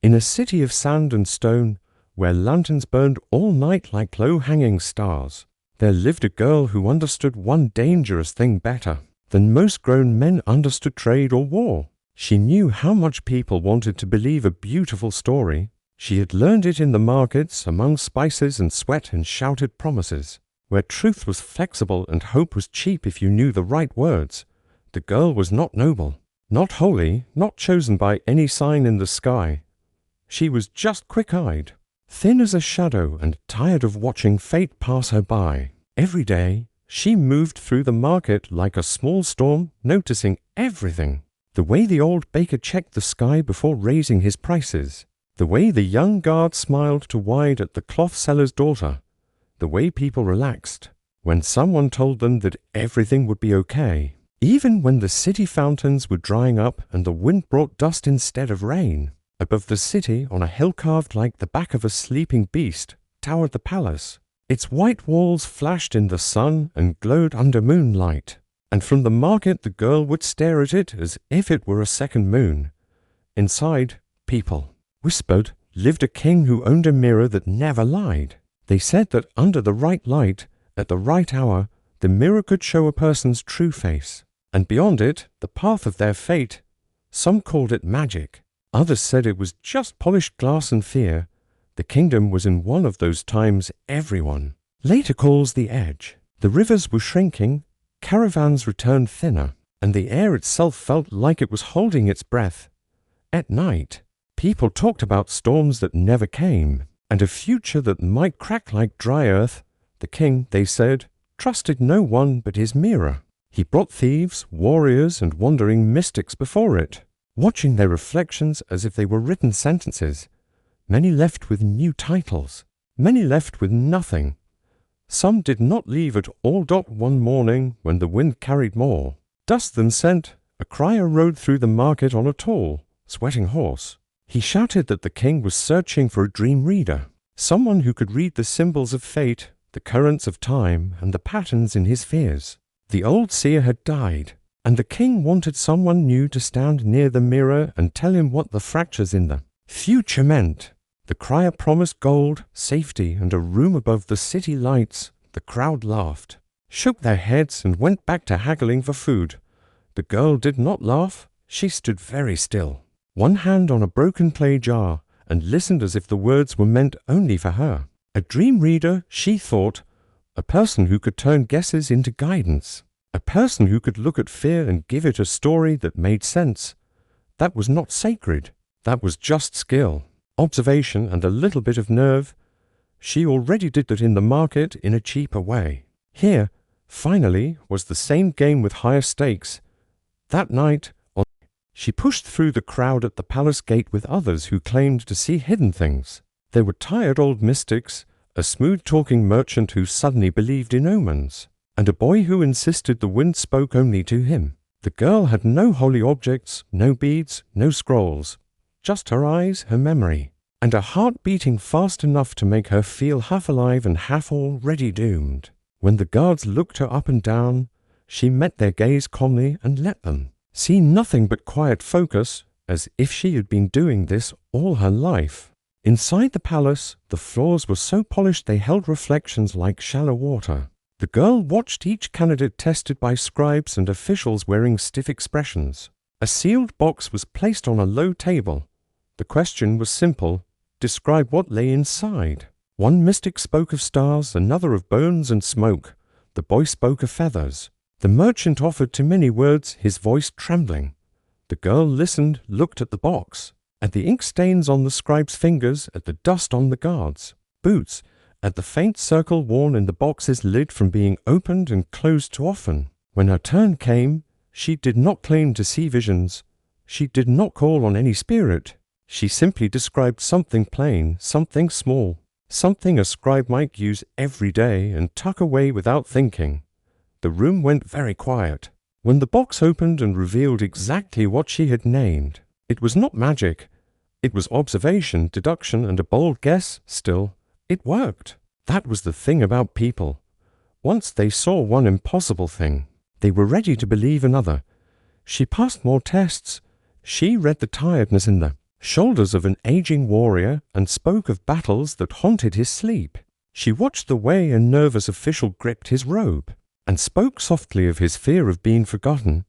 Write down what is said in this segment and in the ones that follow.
In a city of sand and stone, where lanterns burned all night like low-hanging stars, there lived a girl who understood one dangerous thing better than most grown men understood trade or war. She knew how much people wanted to believe a beautiful story. She had learned it in the markets, among spices and sweat and shouted promises, where truth was flexible and hope was cheap if you knew the right words. The girl was not noble, not holy, not chosen by any sign in the sky. She was just quick-eyed, thin as a shadow, and tired of watching fate pass her by. Every day, she moved through the market like a small storm, noticing everything. The way the old baker checked the sky before raising his prices, the way the young guard smiled too wide at the cloth seller's daughter, the way people relaxed when someone told them that everything would be okay, even when the city fountains were drying up and the wind brought dust instead of rain. Above the city, on a hill carved like the back of a sleeping beast, towered the palace. Its white walls flashed in the sun and glowed under moonlight, and from the market the girl would stare at it as if it were a second moon. Inside, people whispered lived a king who owned a mirror that never lied. They said that under the right light, at the right hour, the mirror could show a person's true face, and beyond it, the path of their fate. Some called it magic. Others said it was just polished glass and fear. The kingdom was in one of those times everyone later calls the edge. The rivers were shrinking, caravans returned thinner, and the air itself felt like it was holding its breath. At night, people talked about storms that never came, and a future that might crack like dry earth. The king, they said, trusted no one but his mirror. He brought thieves, warriors, and wandering mystics before it, watching their reflections as if they were written sentences. Many left with new titles, many left with nothing. Some did not leave at all. One morning, when the wind carried more dust than scent, a crier rode through the market on a tall, sweating horse. He shouted that the king was searching for a dream reader, someone who could read the symbols of fate, the currents of time, and the patterns in his fears. The old seer had died, and the king wanted someone new to stand near the mirror and tell him what the fractures in the future meant. The crier promised gold, safety, and a room above the city lights. The crowd laughed, shook their heads, and went back to haggling for food. The girl did not laugh. She stood very still, one hand on a broken clay jar, and listened as if the words were meant only for her. A dream reader, she thought, a person who could turn guesses into guidance, a person who could look at fear and give it a story that made sense. That was not sacred. That was just skill, observation, and a little bit of nerve. She already did that in the market in a cheaper way. Here, finally, was the same game with higher stakes. That night, she pushed through the crowd at the palace gate with others who claimed to see hidden things. There were tired old mystics, a smooth-talking merchant who suddenly believed in omens, and a boy who insisted the wind spoke only to him. The girl had no holy objects, no beads, no scrolls, just her eyes, her memory, and a heart beating fast enough to make her feel half alive and half already doomed. When the guards looked her up and down, she met their gaze calmly and let them see nothing but quiet focus, as if she had been doing this all her life. Inside the palace, the floors were so polished they held reflections like shallow water. The girl watched each candidate tested by scribes and officials wearing stiff expressions. A sealed box was placed on a low table. The question was simple: describe what lay inside. One mystic spoke of stars, another of bones and smoke. The boy spoke of feathers. The merchant offered too many words, his voice trembling. The girl listened, looked at the box, at the ink stains on the scribe's fingers, at the dust on the guard's boots, at the faint circle worn in the box's lid from being opened and closed too often. When her turn came, she did not claim to see visions. She did not call on any spirit. She simply described something plain, something small, something a scribe might use every day and tuck away without thinking. The room went very quiet. When the box opened and revealed exactly what she had named, it was not magic. It was observation, deduction, and a bold guess. Still, it worked. That was the thing about people. Once they saw one impossible thing, they were ready to believe another. She passed more tests. She read the tiredness in the shoulders of an aging warrior, and spoke of battles that haunted his sleep. She watched the way a nervous official gripped his robe, and spoke softly of his fear of being forgotten.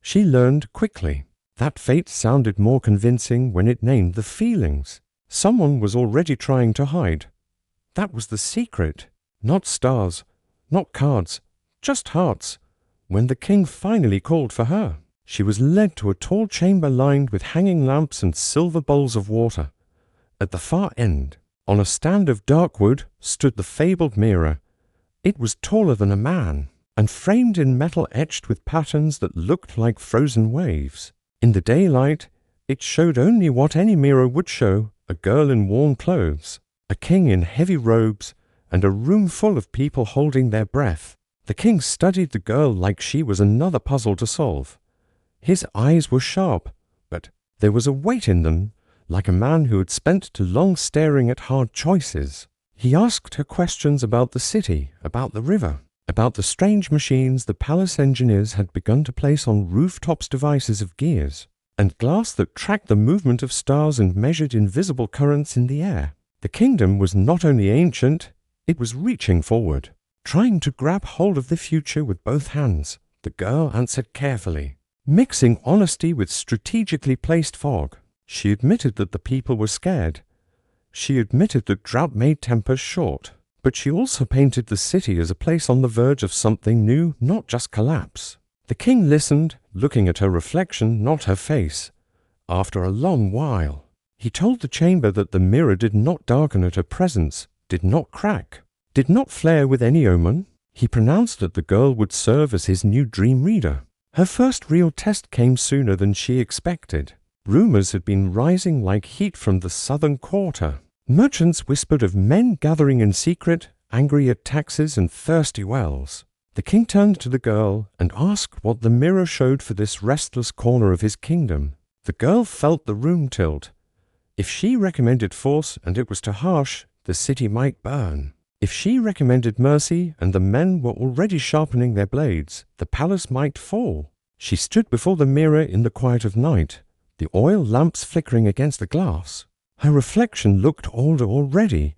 She learned quickly. That fate sounded more convincing when it named the feelings someone was already trying to hide. That was the secret. Not stars, not cards, just hearts. When the king finally called for her, she was led to a tall chamber lined with hanging lamps and silver bowls of water. At the far end, on a stand of dark wood, stood the fabled mirror. It was taller than a man, and framed in metal etched with patterns that looked like frozen waves. In the daylight, it showed only what any mirror would show: a girl in worn clothes, a king in heavy robes, and a room full of people holding their breath. The king studied the girl like she was another puzzle to solve. His eyes were sharp, but there was a weight in them, like a man who had spent too long staring at hard choices. He asked her questions about the city, about the river, about the strange machines the palace engineers had begun to place on rooftops, devices of gears and glass that tracked the movement of stars and measured invisible currents in the air. The kingdom was not only ancient, it was reaching forward, trying to grab hold of the future with both hands. The girl answered carefully, mixing honesty with strategically placed fog. She admitted that the people were scared. She admitted that drought made tempers short. But she also painted the city as a place on the verge of something new, not just collapse. The king listened, looking at her reflection, not her face. After a long while, he told the chamber that the mirror did not darken at her presence, did not crack, did not flare with any omen. He pronounced that the girl would serve as his new dream reader. Her first real test came sooner than she expected. Rumors had been rising like heat from the southern quarter. Merchants whispered of men gathering in secret, angry at taxes and thirsty wells. The king turned to the girl and asked what the mirror showed for this restless corner of his kingdom. The girl felt the room tilt. If she recommended force and it was too harsh, the city might burn. If she recommended mercy and the men were already sharpening their blades, the palace might fall. She stood before the mirror in the quiet of night, the oil lamps flickering against the glass. Her reflection looked older already,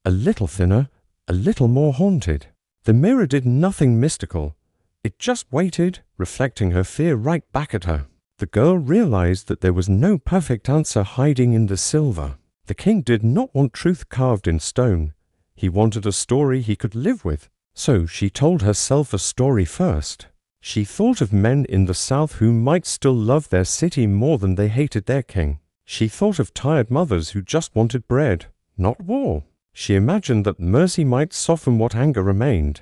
a little thinner, a little more haunted. The mirror did nothing mystical. It just waited, reflecting her fear right back at her. The girl realized that there was no perfect answer hiding in the silver. The king did not want truth carved in stone. He wanted a story he could live with. So she told herself a story first. She thought of men in the south who might still love their city more than they hated their king. She thought of tired mothers who just wanted bread, not war. She imagined that mercy might soften what anger remained.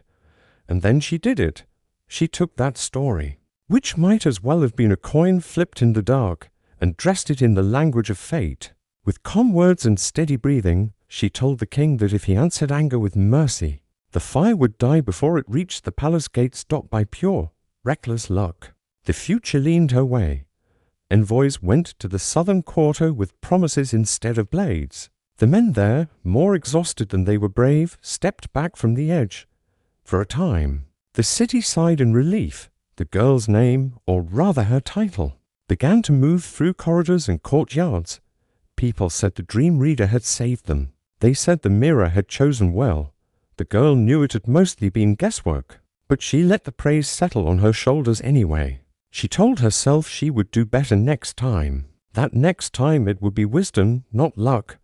And then she did it. She took that story, which might as well have been a coin flipped in the dark, and dressed it in the language of fate. With calm words and steady breathing, she told the king that if he answered anger with mercy, the fire would die before it reached the palace gates, stopped by pure, reckless luck. The future leaned her way. Envoys went to the southern quarter with promises instead of blades. The men there, more exhausted than they were brave, stepped back from the edge. For a time, the city sighed in relief. The girl's name, or rather her title, began to move through corridors and courtyards. People said the dream reader had saved them. They said the mirror had chosen well. The girl knew it had mostly been guesswork, but she let the praise settle on her shoulders anyway. She told herself she would do better next time. That next time it would be wisdom, not luck.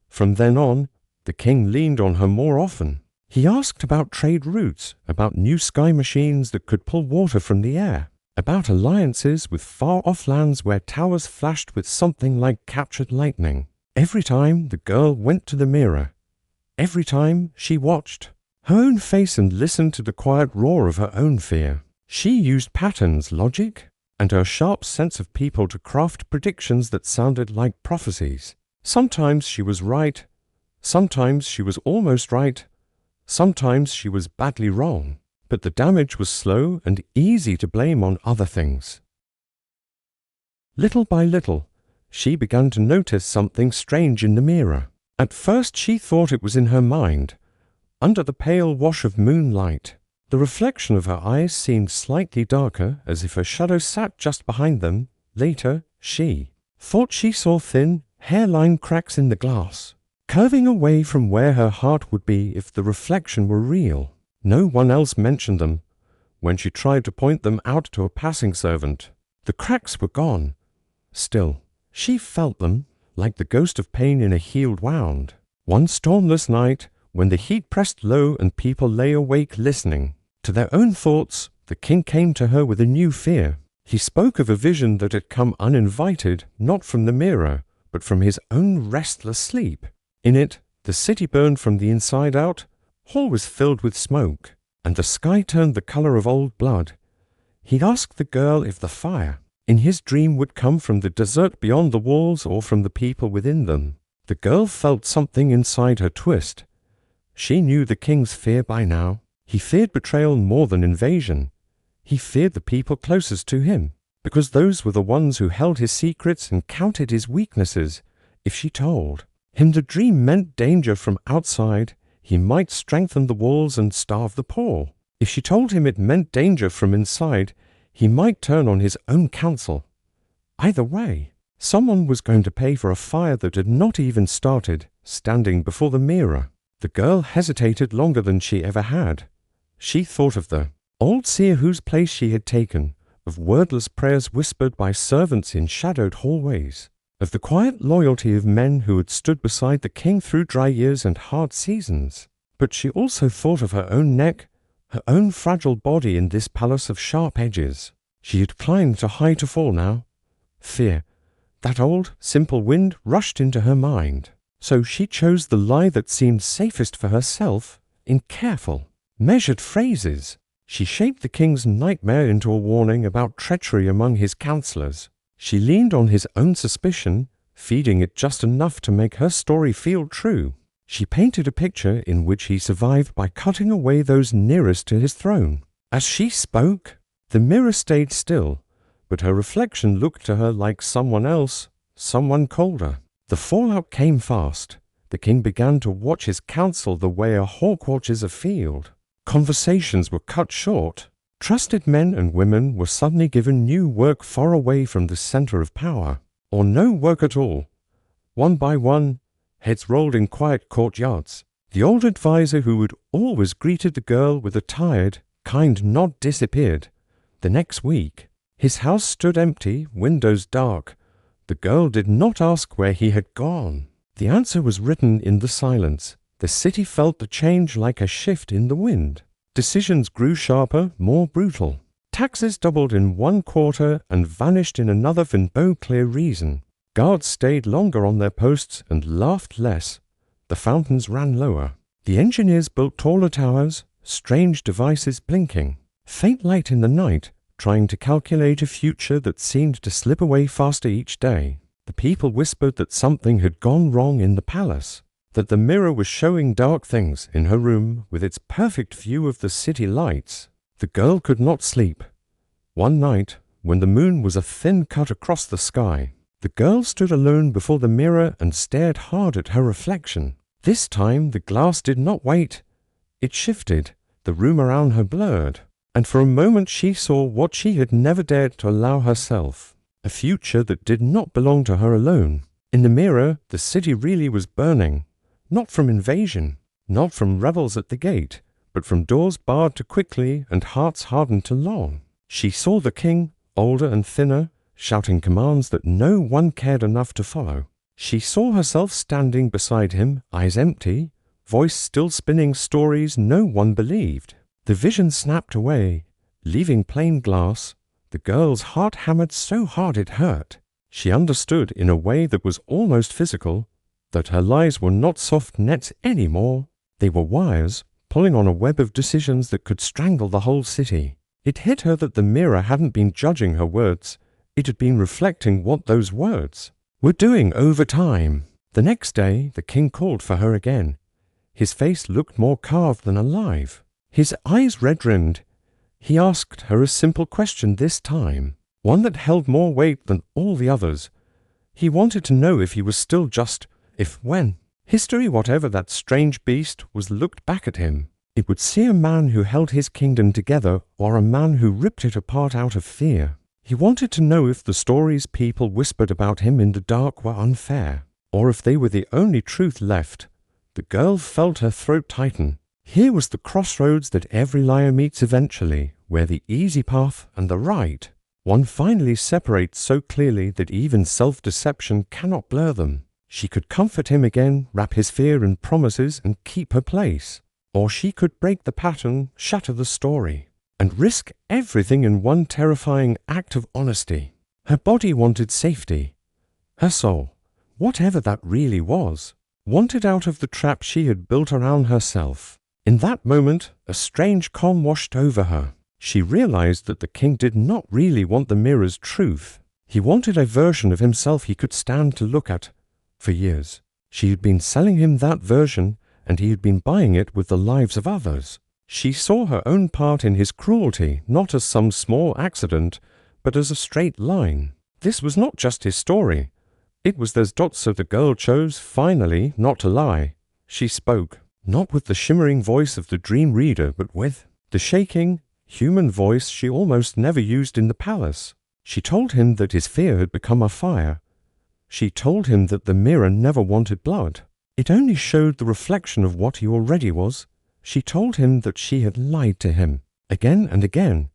From then on, the king leaned on her more often. He asked about trade routes, about new sky machines that could pull water from the air, about alliances with far-off lands where towers flashed with something like captured lightning. Every time the girl went to the mirror, every time she watched her own face and listened to the quiet roar of her own fear. She used patterns, logic, and her sharp sense of people to craft predictions that sounded like prophecies. Sometimes she was right, sometimes she was almost right, sometimes she was badly wrong, but the damage was slow and easy to blame on other things. Little by little, she began to notice something strange in the mirror. At first she thought it was in her mind, under the pale wash of moonlight. The reflection of her eyes seemed slightly darker, as if her shadow sat just behind them. Later, she thought she saw thin, hairline cracks in the glass, curving away from where her heart would be if the reflection were real. No one else mentioned them when she tried to point them out to a passing servant. The cracks were gone. Still, she felt them, like the ghost of pain in a healed wound. One stormless night, when the heat pressed low and people lay awake listening to their own thoughts, the king came to her with a new fear. He spoke of a vision that had come uninvited, not from the mirror, but from his own restless sleep. In it, the city burned from the inside out, all was filled with smoke, and the sky turned the color of old blood. He asked the girl if the fire in his dream would come from the desert beyond the walls or from the people within them. The girl felt something inside her twist. She knew the king's fear by now. He feared betrayal more than invasion. He feared the people closest to him, because those were the ones who held his secrets and counted his weaknesses. If she told him the dream meant danger from outside, he might strengthen the walls and starve the poor. If she told him it meant danger from inside, he might turn on his own counsel. Either way, someone was going to pay for a fire that had not even started, standing before the mirror. The girl hesitated longer than she ever had. She thought of the old seer whose place she had taken, of wordless prayers whispered by servants in shadowed hallways, of the quiet loyalty of men who had stood beside the king through dry years and hard seasons. But she also thought of her own neck, her own fragile body in this palace of sharp edges. She had climbed too high to fall now. Fear, that old, simple wind, rushed into her mind. So she chose the lie that seemed safest for herself in careful, measured phrases. She shaped the king's nightmare into a warning about treachery among his counselors. She leaned on his own suspicion, feeding it just enough to make her story feel true. She painted a picture in which he survived by cutting away those nearest to his throne. As she spoke, the mirror stayed still, but her reflection looked to her like someone else, someone colder. The fallout came fast. The king began to watch his counsel the way a hawk watches a field. Conversations were cut short. Trusted men and women were suddenly given new work far away from the center of power, or no work at all. One by one, heads rolled in quiet courtyards. The old advisor who had always greeted the girl with a tired, kind nod disappeared. The next week, his house stood empty, windows dark. The girl did not ask where he had gone. The answer was written in the silence. The city felt the change like a shift in the wind. Decisions grew sharper, more brutal. Taxes doubled in one quarter and vanished in another for no clear reason. Guards stayed longer on their posts and laughed less. The fountains ran lower. The engineers built taller towers, strange devices blinking. Faint light in the night, trying to calculate a future that seemed to slip away faster each day. The people whispered that something had gone wrong in the palace, that the mirror was showing dark things in her room with its perfect view of the city lights. The girl could not sleep. One night, when the moon was a thin cut across the sky, the girl stood alone before the mirror and stared hard at her reflection. This time the glass did not wait. It shifted, the room around her blurred, and for a moment she saw what she had never dared to allow herself, a future that did not belong to her alone. In the mirror, the city really was burning, not from invasion, not from rebels at the gate, but from doors barred too quickly and hearts hardened too long. She saw the king, older and thinner, shouting commands that no one cared enough to follow. She saw herself standing beside him, eyes empty, voice still spinning stories no one believed. The vision snapped away, leaving plain glass. The girl's heart hammered so hard it hurt. She understood in a way that was almost physical that her lies were not soft nets anymore. They were wires, pulling on a web of decisions that could strangle the whole city. It hit her that the mirror hadn't been judging her words. It had been reflecting what those words were doing over time. The next day, the king called for her again. His face looked more carved than alive. His eyes red-rimmed. He asked her a simple question this time, one that held more weight than all the others. He wanted to know if he was still just, if when. History, whatever that strange beast was, looked back at him. It would see a man who held his kingdom together or a man who ripped it apart out of fear. He wanted to know if the stories people whispered about him in the dark were unfair. or if they were the only truth left. The girl felt her throat tighten. Here was the crossroads that every liar meets eventually, where the easy path and the right one finally separates so clearly that even self-deception cannot blur them. She could comfort him again, wrap his fear in promises, and keep her place. Or she could break the pattern, shatter the story, and risk everything in one terrifying act of honesty. Her body wanted safety. Her soul, whatever that really was, wanted out of the trap she had built around herself. In that moment, a strange calm washed over her. She realized that the king did not really want the mirror's truth. He wanted a version of himself he could stand to look at. For years, she had been selling him that version, and he had been buying it with the lives of others. She saw her own part in his cruelty not as some small accident, but as a straight line. This was not just his story. It was theirs. So the girl chose, finally, not to lie. She spoke, not with the shimmering voice of the dream reader, but with the shaking, human voice she almost never used in the palace. She told him that his fear had become a fire. She told him that the mirror never wanted blood. It only showed the reflection of what he already was. She told him that she had lied to him, again and again,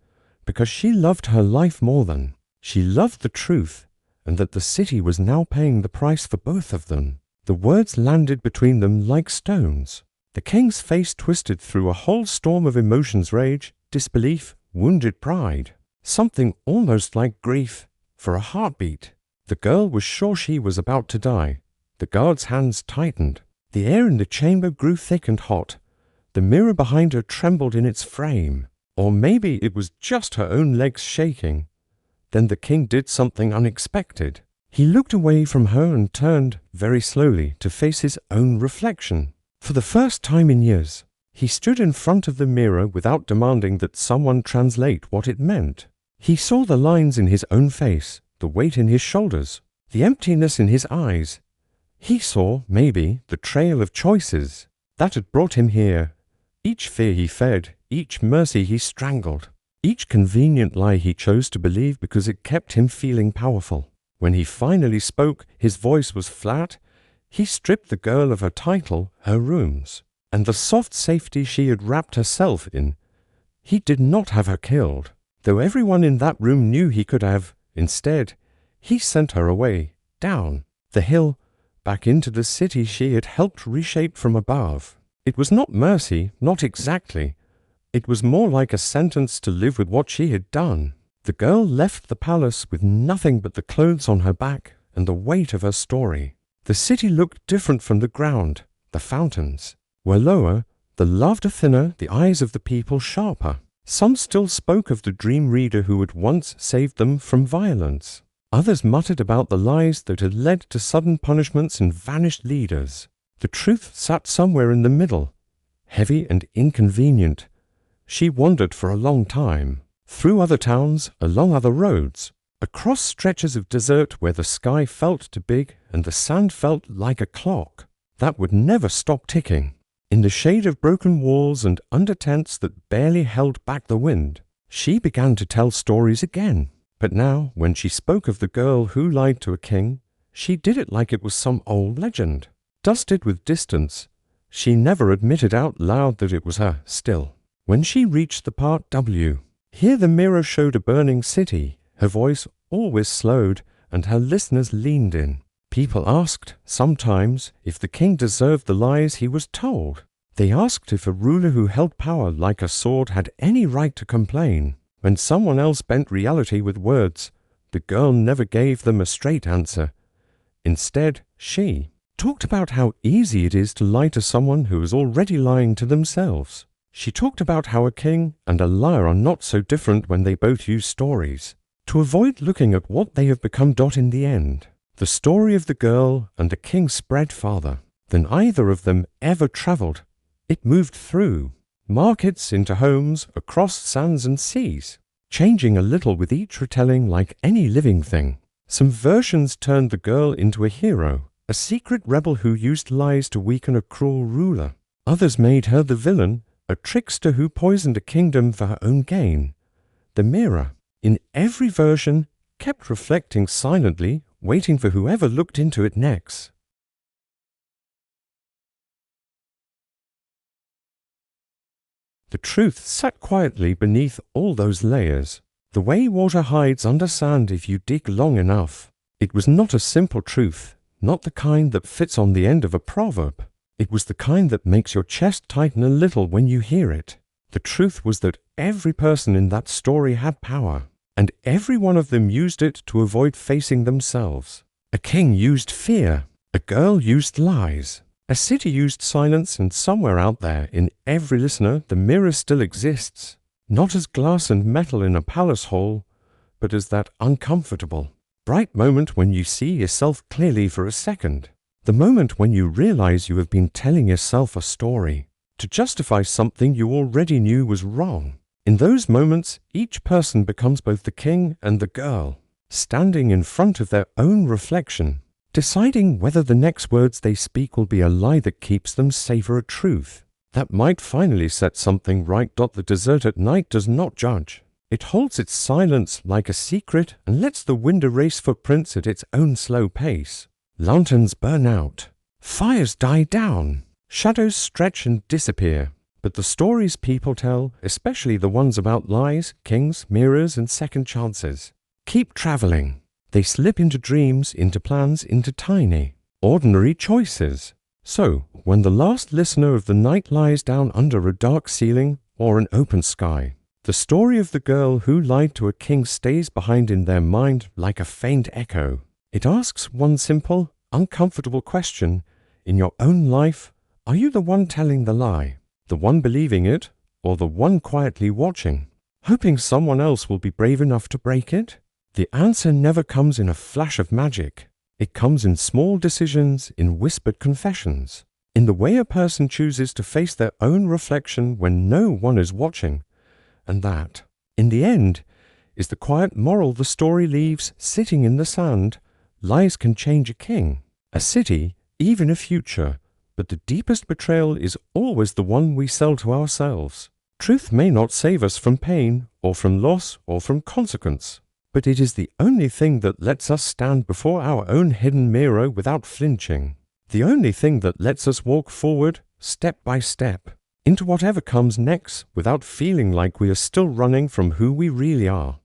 because she loved her life more than. She loved the truth, and that the city was now paying the price for both of them. The words landed between them like stones. The king's face twisted through a whole storm of emotions: rage, disbelief, wounded pride, something almost like grief. For a heartbeat, the girl was sure she was about to die. The guard's hands tightened. The air in the chamber grew thick and hot. The mirror behind her trembled in its frame. Or maybe it was just her own legs shaking. Then the king did something unexpected. He looked away from her and turned, very slowly, to face his own reflection. For the first time in years, he stood in front of the mirror without demanding that someone translate what it meant. He saw the lines in his own face, the weight in his shoulders, the emptiness in his eyes. He saw, maybe, the trail of choices that had brought him here. Each fear he fed, each mercy he strangled, each convenient lie he chose to believe because it kept him feeling powerful. When he finally spoke, his voice was flat. He stripped the girl of her title, her rooms, and the soft safety she had wrapped herself in. He did not have her killed, though everyone in that room knew he could have. Instead, he sent her away, down the hill, back into the city she had helped reshape from above. It was not mercy, not exactly. It was more like a sentence to live with what she had done. The girl left the palace with nothing but the clothes on her back and the weight of her story. The city looked different from the ground. The fountains were lower, the laughter thinner, the eyes of the people sharper. Some still spoke of the dream reader who had once saved them from violence. Others muttered about the lies that had led to sudden punishments and vanished leaders. The truth sat somewhere in the middle, heavy and inconvenient. She wandered for a long time, through other towns, along other roads, across stretches of desert where the sky felt too big and the sand felt like a clock that would never stop ticking. In the shade of broken walls and under tents that barely held back the wind, she began to tell stories again. But now, when she spoke of the girl who lied to a king, she did it like it was some old legend, dusted with distance. She never admitted out loud that it was her still. When she reached the part W, here the mirror showed a burning city. Her voice always slowed, and her listeners leaned in. People asked, sometimes, if the king deserved the lies he was told. They asked if a ruler who held power like a sword had any right to complain. When someone else bent reality with words, the girl never gave them a straight answer. Instead, she talked about how easy it is to lie to someone who is already lying to themselves. She talked about how a king and a liar are not so different when they both use stories, to avoid looking at what they have become. In the end, the story of the girl and the king spread farther than either of them ever traveled. It moved through markets, into homes, across sands and seas, changing a little with each retelling like any living thing. Some versions turned the girl into a hero, a secret rebel who used lies to weaken a cruel ruler. Others made her the villain, a trickster who poisoned a kingdom for her own gain. The mirror, in every version, kept reflecting silently, waiting for whoever looked into it next. The truth sat quietly beneath all those layers, the way water hides under sand if you dig long enough. It was not a simple truth, not the kind that fits on the end of a proverb. It was the kind that makes your chest tighten a little when you hear it. The truth was that every person in that story had power, and every one of them used it to avoid facing themselves. A king used fear, a girl used lies, a city used silence, and somewhere out there in every listener the mirror still exists, not as glass and metal in a palace hall, but as that uncomfortable, bright moment when you see yourself clearly for a second. The moment when you realize you have been telling yourself a story to justify something you already knew was wrong. In those moments, each person becomes both the king and the girl, standing in front of their own reflection, deciding whether the next words they speak will be a lie that keeps them safe or a truth that might finally set something right. The desert at night does not judge. It holds its silence like a secret and lets the wind erase footprints at its own slow pace. Lanterns burn out, fires die down, shadows stretch and disappear. But the stories people tell, especially the ones about lies, kings, mirrors, and second chances, keep traveling. They slip into dreams, into plans, into tiny, ordinary choices. So, when the last listener of the night lies down under a dark ceiling or an open sky, the story of the girl who lied to a king stays behind in their mind like a faint echo. It asks one simple, uncomfortable question. In your own life, are you the one telling the lie, the one believing it, or the one quietly watching, hoping someone else will be brave enough to break it? The answer never comes in a flash of magic. It comes in small decisions, in whispered confessions, in the way a person chooses to face their own reflection when no one is watching. And that, in the end, is the quiet moral the story leaves sitting in the sand. Lies can change a king, a city, even a future, but the deepest betrayal is always the one we sell to ourselves. Truth may not save us from pain, or from loss, or from consequence, but it is the only thing that lets us stand before our own hidden mirror without flinching, the only thing that lets us walk forward, step by step, into whatever comes next without feeling like we are still running from who we really are.